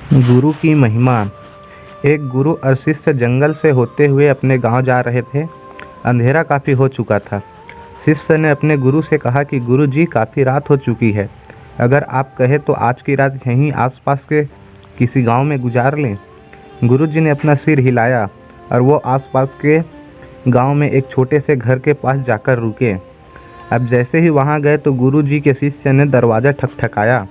गुरु की महिमा। एक गुरु और शिष्य जंगल से होते हुए अपने गांव जा रहे थे। अंधेरा काफ़ी हो चुका था। शिष्य ने अपने गुरु से कहा कि गुरु जी, काफ़ी रात हो चुकी है, अगर आप कहें तो आज की रात यहीं आसपास के किसी गांव में गुजार लें। गुरु जी ने अपना सिर हिलाया और वो आसपास के गांव में एक छोटे से घर के पास जाकर रुके। अब जैसे ही वहां गए तो गुरु जी के शिष्य ने दरवाज़ा ठकठकाया।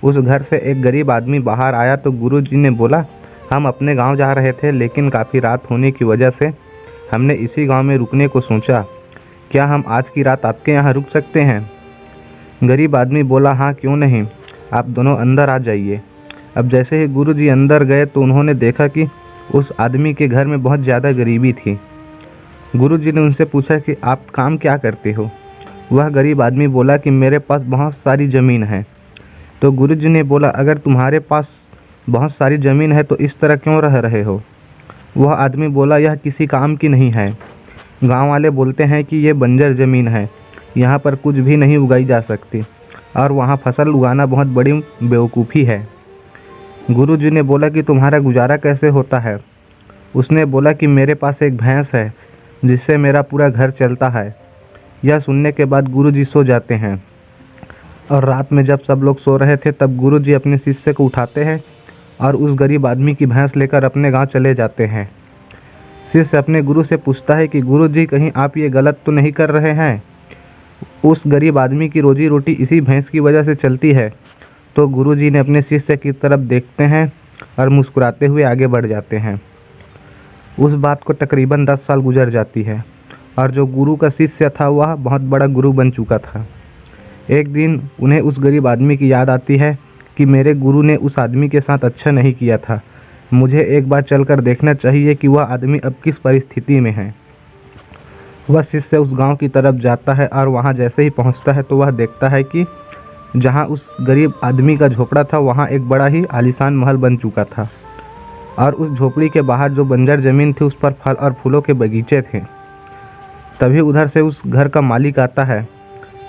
उस घर से एक गरीब आदमी बाहर आया तो गुरु जी ने बोला, हम अपने गांव जा रहे थे, लेकिन काफ़ी रात होने की वजह से हमने इसी गांव में रुकने को सोचा। क्या हम आज की रात आपके यहाँ रुक सकते हैं? गरीब आदमी बोला, हाँ क्यों नहीं, आप दोनों अंदर आ जाइए। अब जैसे ही गुरु जी अंदर गए तो उन्होंने देखा कि उस आदमी के घर में बहुत ज़्यादा गरीबी थी। गुरु जी ने उनसे पूछा कि आप काम क्या करते हो? वह गरीब आदमी बोला कि मेरे पास बहुत सारी ज़मीन है। तो गुरु जी ने बोला, अगर तुम्हारे पास बहुत सारी ज़मीन है तो इस तरह क्यों रह रहे हो? वह आदमी बोला, यह किसी काम की नहीं है। गांव वाले बोलते हैं कि ये बंजर ज़मीन है, यहाँ पर कुछ भी नहीं उगाई जा सकती और वहाँ फसल उगाना बहुत बड़ी बेवकूफ़ी है। गुरु जी ने बोला कि तुम्हारा गुजारा कैसे होता है? उसने बोला कि मेरे पास एक भैंस है जिससे मेरा पूरा घर चलता है। यह सुनने के बाद गुरु जी सो जाते हैं और रात में जब सब लोग सो रहे थे तब गुरु जी अपने शिष्य को उठाते हैं और उस गरीब आदमी की भैंस लेकर अपने गांव चले जाते हैं। शिष्य अपने गुरु से पूछता है कि गुरु जी, कहीं आप ये गलत तो नहीं कर रहे हैं? उस गरीब आदमी की रोजी रोटी इसी भैंस की वजह से चलती है। तो गुरु जी ने अपने शिष्य की तरफ देखते हैं और मुस्कुराते हुए आगे बढ़ जाते हैं। उस बात को तकरीबन 10 साल गुजर जाती है और जो गुरु का शिष्य था वह बहुत बड़ा गुरु बन चुका था। एक दिन उन्हें उस गरीब आदमी की याद आती है कि मेरे गुरु ने उस आदमी के साथ अच्छा नहीं किया था, मुझे एक बार चलकर देखना चाहिए कि वह आदमी अब किस परिस्थिति में है। वह शिष्य उस गांव की तरफ जाता है और वहां जैसे ही पहुंचता है तो वह देखता है कि जहां उस गरीब आदमी का झोपड़ा था वहां एक बड़ा ही आलीशान महल बन चुका था और उस झोपड़ी के बाहर जो बंजर ज़मीन थी उस पर फल और फूलों के बगीचे थे। तभी उधर से उस घर का मालिक आता है।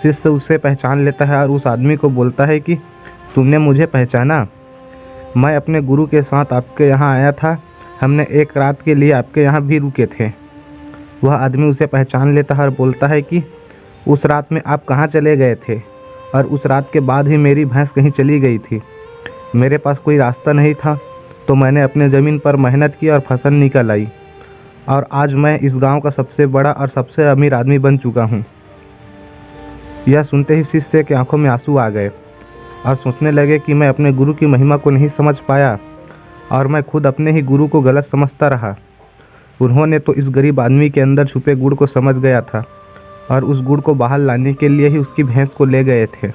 शिष्य उसे पहचान लेता है और उस आदमी को बोलता है कि तुमने मुझे पहचाना? मैं अपने गुरु के साथ आपके यहाँ आया था, हमने एक रात के लिए आपके यहाँ भी रुके थे। वह आदमी उसे पहचान लेता है और बोलता है कि उस रात में आप कहाँ चले गए थे? और उस रात के बाद ही मेरी भैंस कहीं चली गई थी। मेरे पास कोई रास्ता नहीं था तो मैंने अपने ज़मीन पर मेहनत की और फसल निकल आई और आज मैं इस गांव का सबसे बड़ा और सबसे अमीर आदमी बन चुका हूँ। यह सुनते ही शिष्य की आंखों में आंसू आ गए और सोचने लगे कि मैं अपने गुरु की महिमा को नहीं समझ पाया और मैं खुद अपने ही गुरु को गलत समझता रहा। उन्होंने तो इस गरीब आदमी के अंदर छुपे गुण को समझ गया था और उस गुण को बाहर लाने के लिए ही उसकी भैंस को ले गए थे।